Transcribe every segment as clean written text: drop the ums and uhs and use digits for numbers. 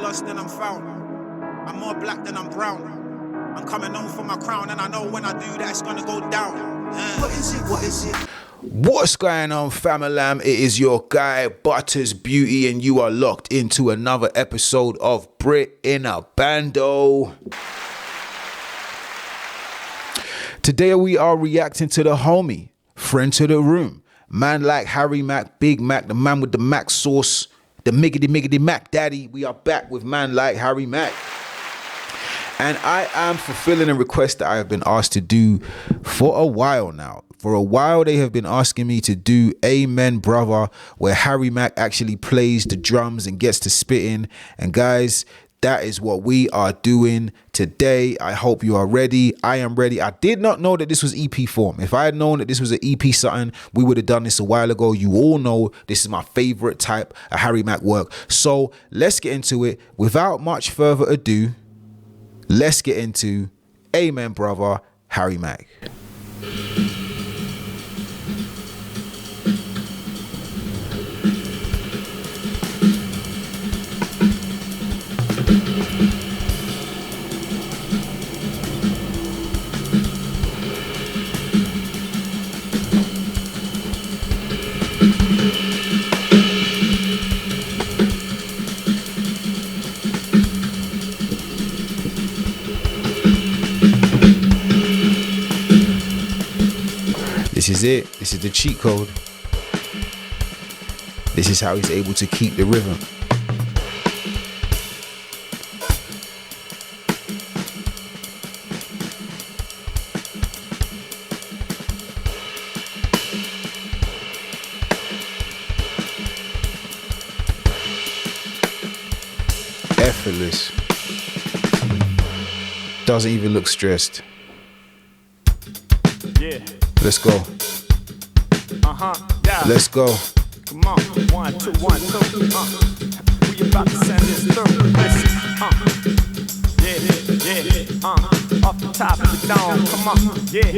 lost than I'm found. I'm more black than I'm brown. I'm coming home for my crown, and I know when I do that, it's gonna go down. What is it? What is it? What's going on, fam-a-lam? It is your guy, Butters Beauty, and you are locked into another episode of Brit in a Bando. Today we are reacting to the homie, friend to the room, man like Harry Mack, Big Mac, the man with the Mac sauce, the miggity Mac daddy. We are back with man like Harry Mack. And I am fulfilling a request that I have been asked to do for a while now. For a while, they have been asking me to do Amen Brother, where Harry Mack actually plays the drums and gets to spitting. And guys, that is what we are doing today. I hope you are ready. I am ready. I did not know that this was EP form. If I had known that this was an EP something, we would have done this a while ago. You all know this is my favorite type of Harry Mack work. So let's get into it. Without much further ado, let's get into Amen Brother, Harry Mack. This is it. This is the cheat code. This is how he's able to keep the rhythm. Effortless. Doesn't even look stressed. Yeah. Let's go. Yeah. Let's go. Come on. 1, 2, 1, 2. We about to send this through. Listen. Yeah. Off the top of the dome. Come on. Yeah.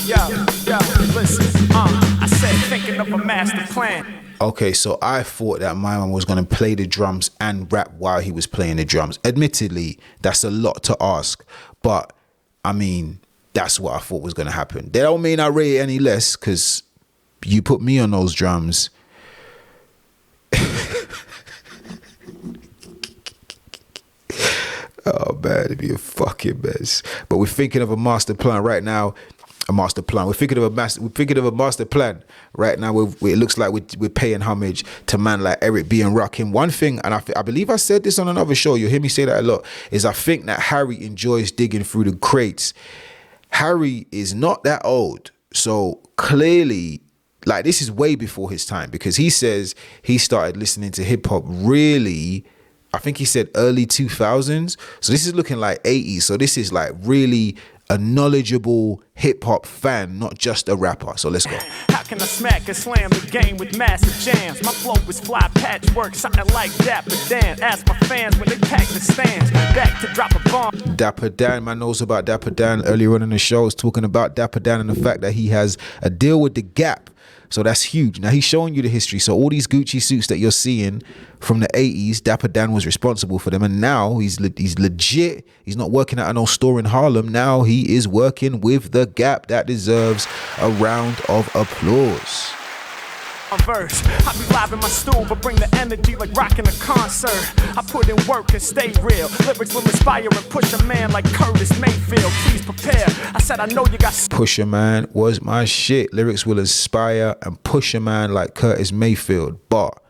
Yo. Listen. I said thinking of a master plan. Okay, so I thought that my man was going to play the drums and rap while he was playing the drums. Admittedly, that's a lot to ask, but I mean, that's what I thought was going to happen. That don't mean I rate it any less, because you put me on those drums. Oh man, it'd be a fucking mess. But we're thinking of a master plan right now. A master plan. We're thinking of a master plan right now. It looks like we're paying homage to man like Eric B and Rakim. One thing, and I believe I said this on another show, you'll hear me say that a lot, is I think that Harry enjoys digging through the crates. Harry is not that old, so clearly, like, this is way before his time, because he says he started listening to hip hop really, I think he said early 2000s. So this is looking like 80s. So this is like really a knowledgeable hip hop fan, not just a rapper. So let's go. How can I smack and slam the game with massive jams? My flow is fly patchwork, something like Dapper Dan. Ask my fans when they pack the stands. Back to drop a bomb. Dapper Dan, man knows about Dapper Dan. Earlier on in the show, I was talking about Dapper Dan and the fact that he has a deal with the Gap. So that's huge. Now he's showing you the history. So all these Gucci suits that you're seeing from the 80s, Dapper Dan was responsible for them. And now he's legit. He's not working at no store in Harlem. Now he is working with the Gap. That deserves a round of applause. Verse. I be live in my stool, but bring the energy like rocking a concert. I put in work and stay real. Lyrics will inspire and push a man like Curtis Mayfield. Please prepare. I said I know you got. Push a man was my shit. Lyrics will inspire and push a man like Curtis Mayfield. But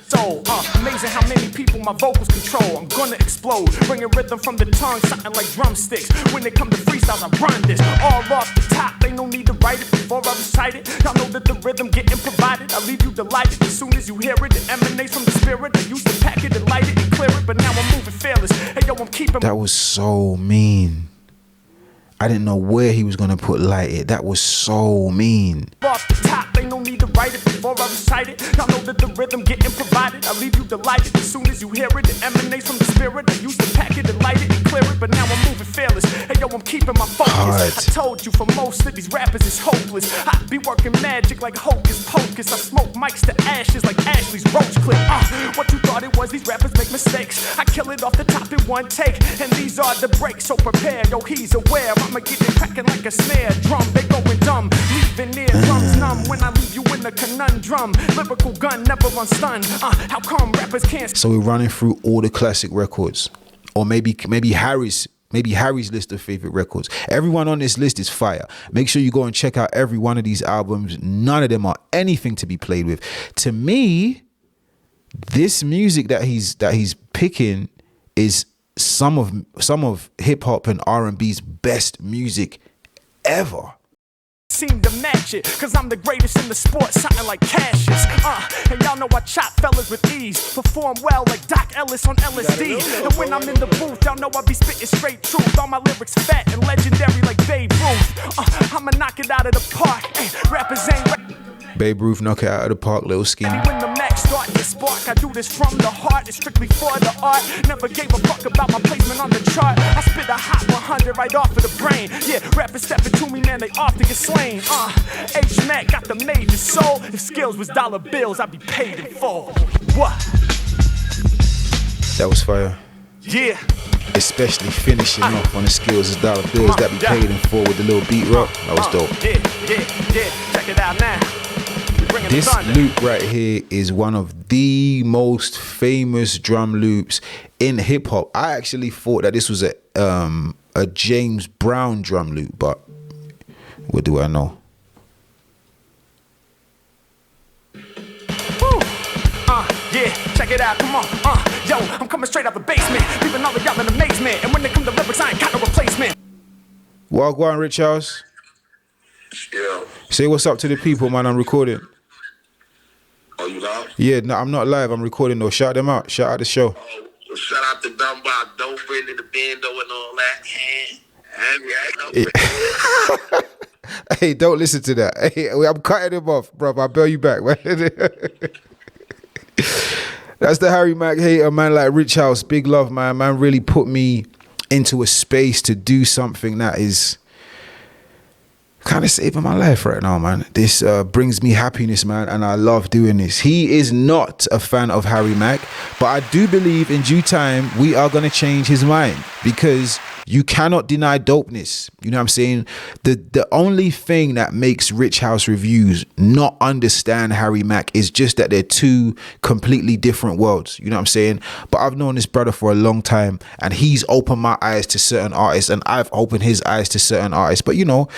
So, amazing how many people my vocals control. I'm gonna explode, bringing rhythm from the tongue, something like drumsticks. When they come to freestyles, I run this all off the top. They no need to write it before I recite it. Y'all know that the rhythm getting provided. I leave you delighted as soon as you hear it. It emanates from the spirit. I used to pack it and light it and clear it, but now I'm moving fearless. Hey yo, I'm keeping. That was so mean. I didn't know where he was gonna put light it. That was so mean. Off the top. ain't no need to write it before I recite it. Y'all know that the rhythm getting provided. I leave you delighted as soon as you hear it. It emanates from the spirit. I used to pack it and light it and clear it, but now I'm moving fearless. Hey yo, I'm keeping my focus. I told you for most of these rappers it's hopeless. I be working magic like hocus pocus. I smoke mics to ashes like Ashley's roach clip. What you thought it was, these rappers make mistakes. I kill it off the top in one take, and these are the breaks, so prepare. Yo, he's aware, I'ma get it cracking like a snare drum. They going dumb, leaving ear drums numb when I leave you in a conundrum. Lyrical gun never run stunned. How come rappers can't? So we're running through all the classic records, or maybe Harry's list of favorite records. Everyone on this list is fire. Make sure you go and check out every one of these albums. None of them are anything to be played with. To me, this music that he's picking is some of hip hop and R&B's best music ever. Seem to match it, cause I'm the greatest in the sport, something like Cassius. And y'all know I chop fellas with ease, perform well like Doc Ellis on LSD. And when I'm in the booth, y'all know I be spitting straight truth. All my lyrics fat and legendary like Babe Ruth. I'ma knock it out of the park. Rappers ain't Babe Ruth, knock it out of the park, little skinny. When the Mack start to spark, I do this from the heart. It's strictly for the art. Never gave a fuck about my placement on the chart. I spit a hot 100 right off of the brain. Yeah, rappers stepping to me, man, they off to get slain. Mack got the major soul. If skills was dollar bills, I'd be paid in full. What? That was fire. Yeah. Especially finishing off on the skills as dollar bills that be paid in full with the little beat rock. That was dope. Yeah. Check it out now. This loop right here is one of the most famous drum loops in hip hop. I actually thought that this was a James Brown drum loop, but what do I know? Yeah, check it out, come on, yo, I'm coming straight out the basement, leaving all of y'all in amazement, and when they come to lyrics, I ain't got no replacement. Wagwan, Rich House. Yeah. Say what's up to the people, man. I'm recording. Oh, you live? Yeah, no, I'm not live. I'm recording though. Shout them out. Shout out the show. Oh, well, shout out to Bando, Brit, and the Bando and all that. Hey, don't listen to that. Hey, I'm cutting him off, bro. I'll bail you back. That's the Harry Mack hater, man. Like Rich House, big love, man. Man really put me into a space to do something that is kind of saving my life right now, man. This brings me happiness, man, and I love doing this. He is not a fan of Harry Mack, but I do believe in due time we are going to change his mind, because you cannot deny dopeness. You know what I'm saying? The only thing that makes Rich House Reviews not understand Harry Mack is just that they're two completely different worlds. You know what I'm saying? But I've known this brother for a long time, and he's opened my eyes to certain artists, and I've opened his eyes to certain artists. But you know,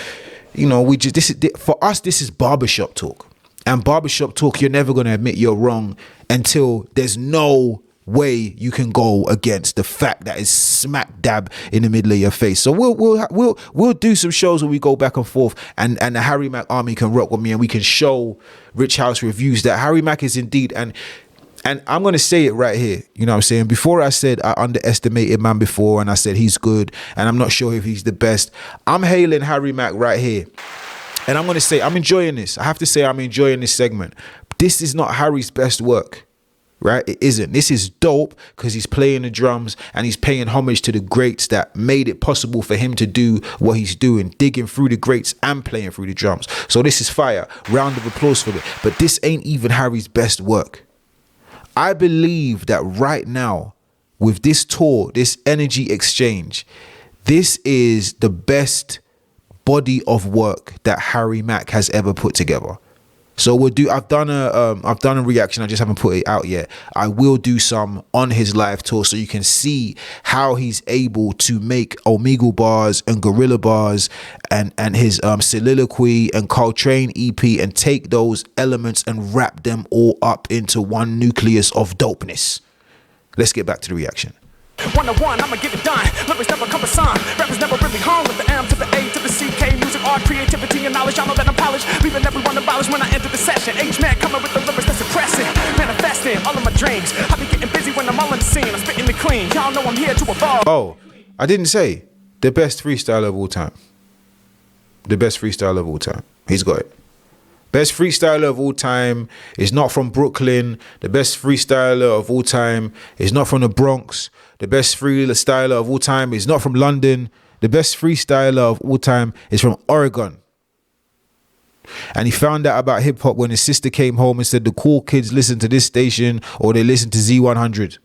we just for us, this is barbershop talk. And barbershop talk, you're never going to admit you're wrong until there's no way you can go against the fact that it's smack dab in the middle of your face. So we'll do some shows where we go back and forth, and the Harry Mack army can rock with me, and we can show Rich House Reviews that Harry Mack is indeed, and I'm going to say it right here. You know what I'm saying? Before I said I underestimated man before, and I said he's good, and I'm not sure if he's the best. I'm hailing Harry Mack right here. And I'm going to say I'm enjoying this. I have to say I'm enjoying this segment. This is not Harry's best work, right? It isn't. This is dope because he's playing the drums and he's paying homage to the greats that made it possible for him to do what he's doing, digging through the greats and playing through the drums. So this is fire. Round of applause for it. But this ain't even Harry's best work. I believe that right now, with this tour, this energy exchange, this is the best body of work that Harry Mack has ever put together. So we'll do. I've done a reaction. I just haven't put it out yet. I will do some on his live tour, so you can see how he's able to make Omegle bars and Gorilla bars and his soliloquy and Coltrane EP, and take those elements and wrap them all up into one nucleus of dopeness. Let's get back to the reaction. 101, I'ma get it done. Lyrics never come a song. Rappers never really hung with the M to the A to the CK. Music, art, creativity, and knowledge. I know that I'm polished, leaving everyone abolished when I enter the session. H-Man coming with the lyrics that's impressive, manifesting all of my dreams. I be getting busy when I'm all in the scene. I'm spitting the clean. Y'all know I'm here to evolve. Oh, I didn't say the best freestyle of all time. The best freestyle of all time. He's got it. Best freestyler of all time is not from Brooklyn. The best freestyler of all time is not from the Bronx. The best freestyler of all time is not from London. The best freestyler of all time is from Oregon. And he found out about hip hop when his sister came home and said the cool kids listen to this station or they listen to Z100.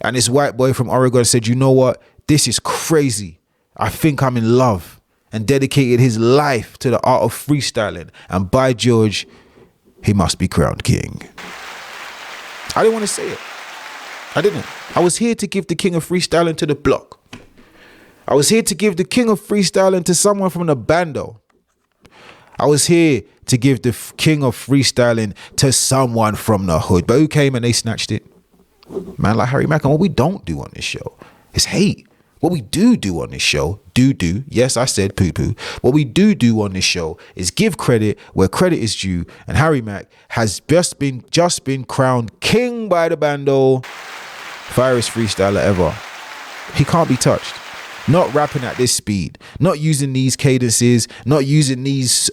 And this white boy from Oregon said, you know what? This is crazy. I think I'm in love. And dedicated his life to the art of freestyling. And by George, he must be crowned king. I didn't want to say it. I didn't. I was here to give the king of freestyling to the block. I was here to give the king of freestyling to someone from the Bando. I was here to give the king of freestyling to someone from the hood. But who came and they snatched it? Man like Harry Mack. And what we don't do on this show is hate. What we do on this show, yes, I said poo-poo. What we do on this show is give credit where credit is due. And Harry Mack has just been crowned king by the Bando. Firest freestyler ever. He can't be touched. Not rapping at this speed, not using these cadences, not using these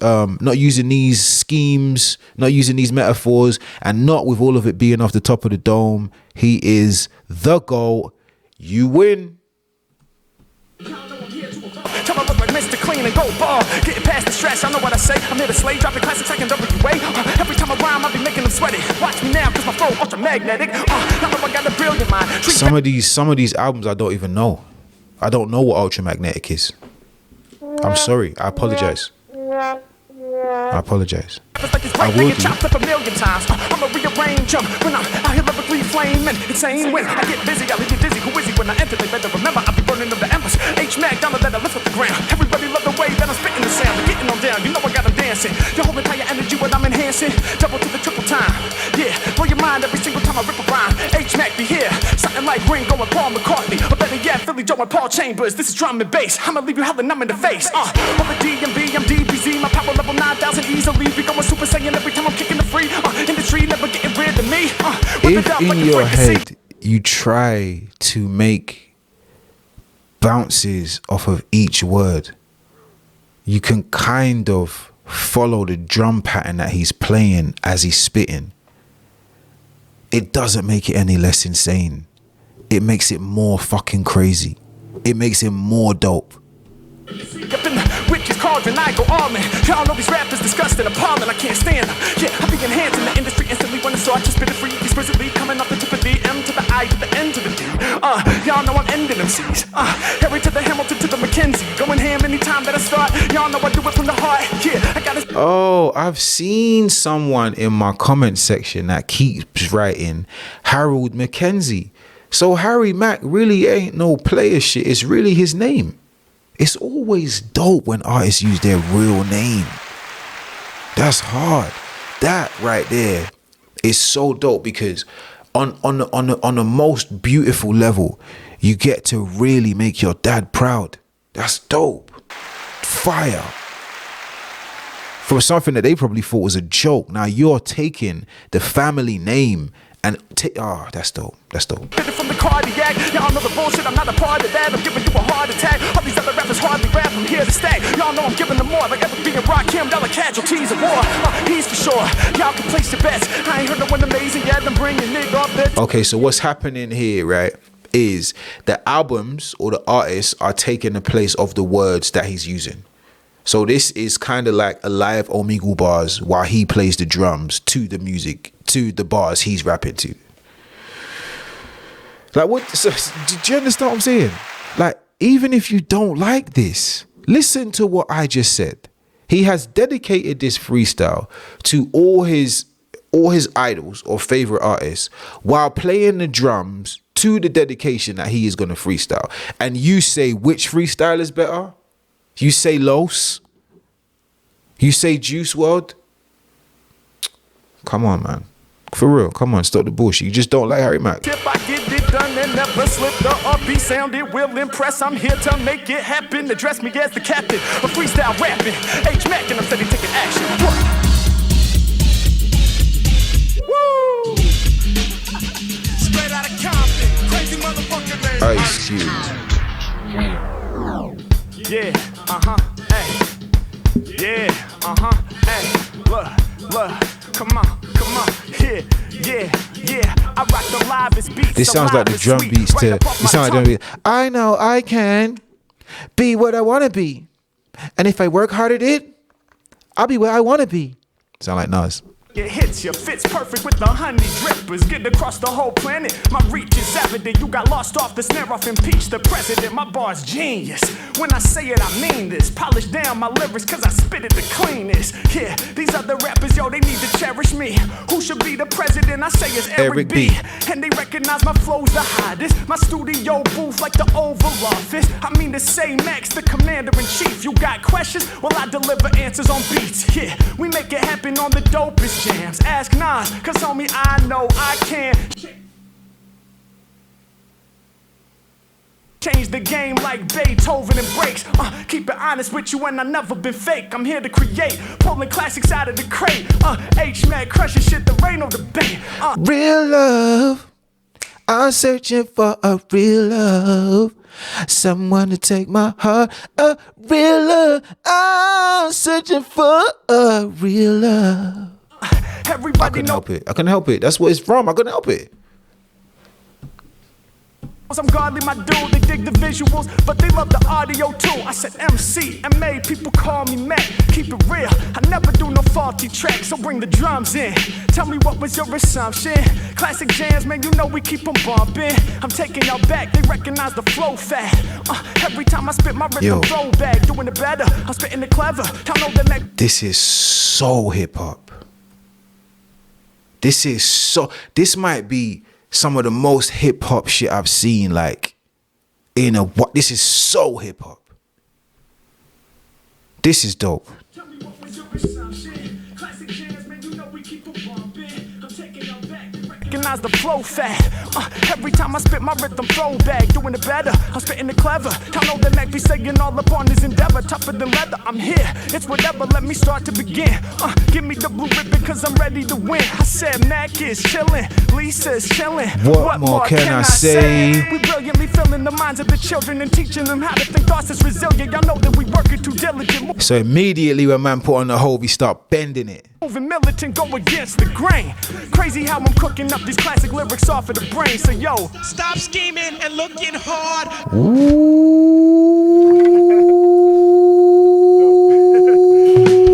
schemes, not using these metaphors, and not with all of it being off the top of the dome. He is the GOAT. You win. Tell me look like Mr. Clean and go ball. Getting past the stress, I know what I say. I'm here to slay, dropping classics like in WA. Every time I rhyme, I be making them sweaty. Watch me now, cause my flow ultra magnetic. Now I got a brilliant mind. Some of these albums I don't even know. I don't know what ultra magnetic is. I'm sorry. I apologize. I apologize. I will do. I'm a rearrange when I'm out here lyrically flaming. Insane when I get busy, I leave you dizzy. Who is he when I enter? They better remember I be burning up the embers. H-Mack, dollar that I lift up the ground. Everybody love the way that I'm spitting the sound. They're getting on down, you know I got them dancing. Your whole entire energy when I'm enhancing. Double to the triple time. Yeah, blow your mind every single time I rip a rhyme. H-Mack be here, something like Ringo and Paul McCartney. Or better yet, Philly Joe and Paul Chambers. This is drum and bass. I'ma leave you hella numb in the face. Over DMV, I'm DBZ, my power level 9,000 easily. Be going Super Saiyan every time I'm kicking the free. Industry never getting rid of me. If in your head you try to make bounces off of each word, you can kind of follow the drum pattern that he's playing as he's spitting. It doesn't make it any less insane. It makes it more fucking crazy. It makes it more dope. Witches cauldron, I go all in. Y'all know these rappers disgusting, appalling. I can't stand them. Yeah, I be enhancing the industry instantly when I start to spit it free. Explicitly coming off the tip of the M to the I to the N to the D. Y'all know I'm ending them C's. Harry to the Hamilton to the Mackenzie. Going ham anytime that I start. Y'all know I do it from the heart. Yeah, I got it. Oh, I've seen someone in my comment section that keeps writing Harold Mackenzie. So Harry Mack really ain't no player shit. It's really his name. It's always dope when artists use their real name. That's hard. That right there is so dope because on the most beautiful level, you get to really make your dad proud. That's dope. Fire. For something that they probably thought was a joke. Now you're taking the family name and that's dope. That's dope. From the cardiac, y'all know the bullshit. I'm not a part of that. I'm giving you a heart attack. All these other rappers hardly rap. I'm here to stay. Y'all know I'm giving them more. Like ever being Rock Him, dollar casualties of war. He's for sure. Y'all can place your bets. I ain't heard no one amazing yet. I'm bringing nigga off that. Okay, so what's happening here, right, is the albums or the artists are taking the place of the words that he's using. So this is kind of like a live Omegle bars while he plays the drums to the music, to the bars he's rapping to. Like what? So, do you understand what I'm saying? Like, even if you don't like this, listen to what I just said. He has dedicated this freestyle to all his idols or favorite artists while playing the drums to the dedication that he is going to freestyle. And you say which freestyle is better? You say Los? You say Juice WRLD? Come on, man. For real, come on, stop the bullshit. You just don't like Harry Mack. If I get it done and never slip, the upbeat sound it will impress. I'm here to make it happen. Address me as the captain of freestyle rapping. H-Mack and I'm steady taking action. Woo! Straight out of Compton, crazy motherfucker name. Ice Cube. Yeah, hey. Yeah, hey. Look, come on, yeah. I rock the livest beats. This sounds like the drum beats to. It sounds like drum beats. I know I can be what I want to be, and if I work hard at it, I'll be where I want to be. Sound like Nas. It hits you, fits perfect with the honey drippers. Get across the whole planet, my reach is evident. You got lost off the snare off impeach the president. My bar's genius. When I say it, I mean this. Polish down my lyrics cause I spit it the cleanest. Yeah, these other rappers, yo, they need to cherish me. Who should be the president? I say it's Eric B. And they recognize my flow's the hottest. My studio booth like the Oval Office. I mean to say Max, the commander-in-chief. You got questions? Well, I deliver answers on beats. Yeah, we make it happen on the dopest jams. Ask Nas, cause homie, I know I can change the game like Beethoven and breaks. Keep it honest with you and I never been fake. I'm here to create, pulling classics out of the crate. H-Mack crushing shit, there ain't no debate. Real love, I'm searching for a real love. Someone to take my heart. A real love, I'm searching for a real love. Everybody I couldn't help it. I couldn't help it. That's what it's from. I couldn't help it. I'm godly, my dude, they dig the visuals, but they love the audio too. I said MC, MA, people call me Mack. Keep it real, I never do no faulty tracks, so bring the drums in. Tell me what was your assumption? Classic jams, man, you know we keep them bumping. I'm taking y'all back, they recognize the flow fat. Every time I spit my rhythm flow back, doing it better, I'm spitting it clever. Y'all know the next. This is so hip hop. This might be some of the most hip hop shit I've seen, like, in a what? This is so hip hop. This is dope. Tell me what was your assumption? Classic jams, man, you know we keep them bumping. I'm taking y'all back, they recognize the flow fat. Every time I spit my rhythm throwback, doing it better, I'm spitting it clever. Y'all know the Mack be saying all up on his endeavor, tougher than leather. I'm here, it's whatever, let me start to begin. Give me the blue ribbon cause I'm ready to win. I said Mack is chillin', Lisa's chillin'. What more can I say? We brilliantly filling the minds of the children and teaching them how to think thoughts is resilient. Y'all know that we working too diligent. So immediately when man put on the hole, we start bending it. Moving militant, go against the grain. Crazy how I'm cooking up these classic lyrics off of the brain. So yo, Stop scheming and looking hard. Ooh,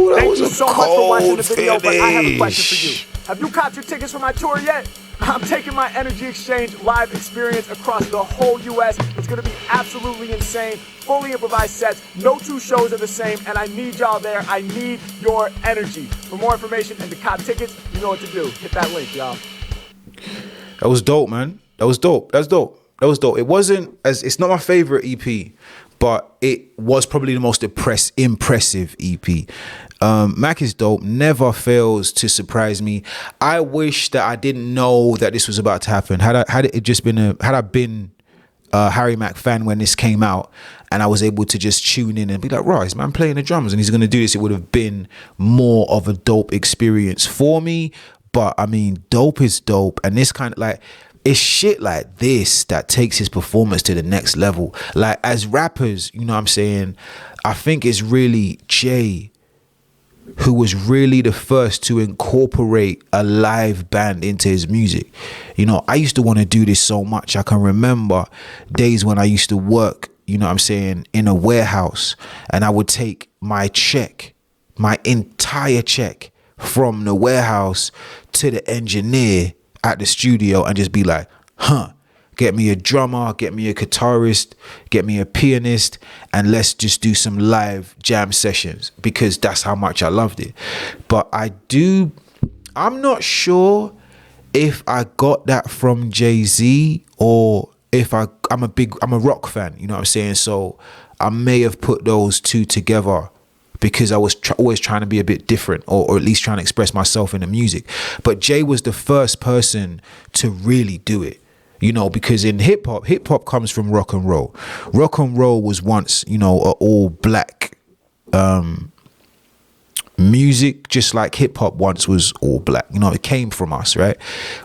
that thank was you a so much for watching the cold video, but I have a question finish. for you. Have you caught your tickets for my tour yet? I'm taking my Energy Exchange live experience across the whole US. It's gonna be absolutely insane. Fully improvised sets, no two shows are the same, and I need y'all there. I need your energy. For more information and to cop tickets, you know what to do. Hit that link, y'all. That was dope, man. That was dope. That's dope. That was dope. It wasn't as, it's not my favorite EP, but it was probably the most impressive EP. Mack is dope, never fails to surprise me. I wish that I didn't know that this was about to happen. Had I been a Harry Mack fan when this came out, and I was able to just tune in and be like, right, this man playing the drums and he's gonna do this, it would have been more of a dope experience for me. But I mean, dope is dope, and this kind of like, it's shit like this that takes his performance to the next level. Like, as rappers, you know what I'm saying, I think it's really Jay who was really the first to incorporate a live band into his music. You know, I used to want to do this so much. I can remember days when I used to work, you know what I'm saying, in a warehouse, and I would take my check, my entire check, from the warehouse to the engineer at the studio and just be like, get me a drummer, get me a guitarist, get me a pianist, and let's just do some live jam sessions, because that's how much I loved it. But I'm not sure if I got that from Jay-Z or if I'm a rock fan, you know what I'm saying? So I may have put those two together because I was always trying to be a bit different, or at least trying to express myself in the music. But Jay was the first person to really do it, you know, because in hip hop comes from rock and roll. Rock and roll was once, you know, an all black music, just like hip hop once was all black. You know, it came from us, right?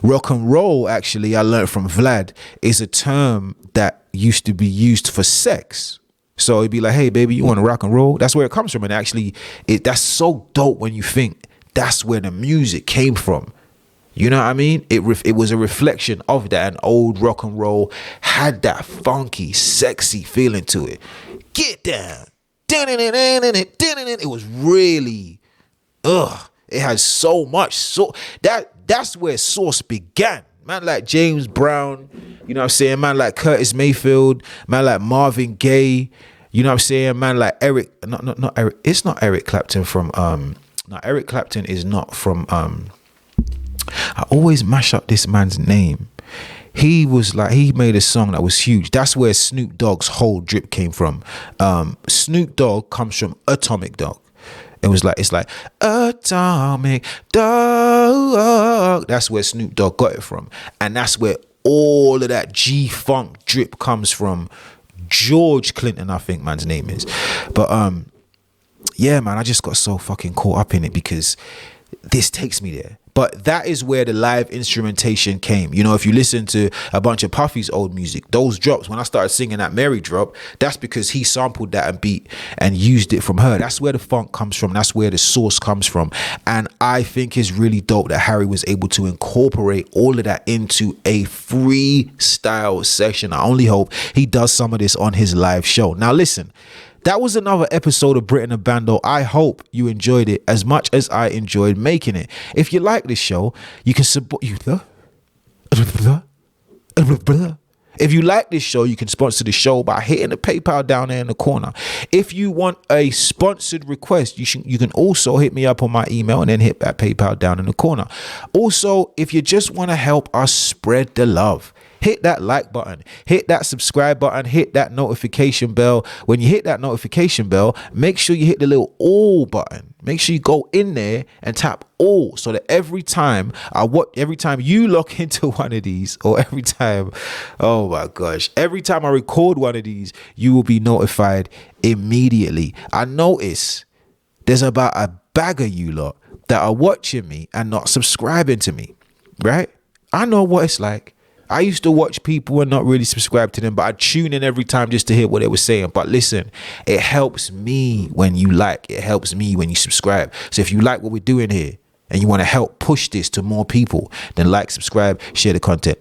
Rock and roll, actually, I learned from Vlad, is a term that used to be used for sex. So it'd be like, hey, baby, you want to rock and roll? That's where it comes from. And actually, that's so dope when you think that's where the music came from. You know what I mean? It was a reflection of that. And old rock and roll had that funky, sexy feeling to it. Get down. It was really, it had so much. So that's where Source began. Man like James Brown, you know what I'm saying? Man like Curtis Mayfield, man like Marvin Gaye, you know what I'm saying? Man like Eric, not Eric. It's not Eric Clapton from, Eric Clapton is not from, I always mash up this man's name. He made a song that was huge. That's where Snoop Dogg's whole drip came from. Snoop Dogg comes from Atomic Dog. It's like Atomic Dog. That's where Snoop Dogg got it from. And that's where all of that G-Funk drip comes from. George Clinton, I think man's name is. But yeah, man, I just got so fucking caught up in it because this takes me there. But that is where the live instrumentation came. You know, if you listen to a bunch of Puffy's old music, those drops, when I started singing that Mary drop, that's because he sampled that and beat and used it from her. That's where the funk comes from. That's where the source comes from. And I think it's really dope that Harry was able to incorporate all of that into a freestyle session. I only hope he does some of this on his live show. Now, listen. That was another episode of Brit and the Bando. I hope you enjoyed it as much as I enjoyed making it. If you like this show, you can support you. If you like this show, you can sponsor the show by hitting the PayPal down there in the corner. If you want a sponsored request, you can also hit me up on my email and then hit that PayPal down in the corner. Also, if you just want to help us spread the love, hit that like button, hit that subscribe button, hit that notification bell. When you hit that notification bell, make sure you hit the little all button. Make sure you go in there and tap all so that every time you look into one of these, or every time I record one of these, you will be notified immediately. I notice there's about a bag of you lot that are watching me and not subscribing to me, right? I know what it's like. I used to watch people and not really subscribe to them, but I tune in every time just to hear what they were saying. But listen, it helps me when you like, it helps me when you subscribe. So if you like what we're doing here and you want to help push this to more people, then like, subscribe, share the content.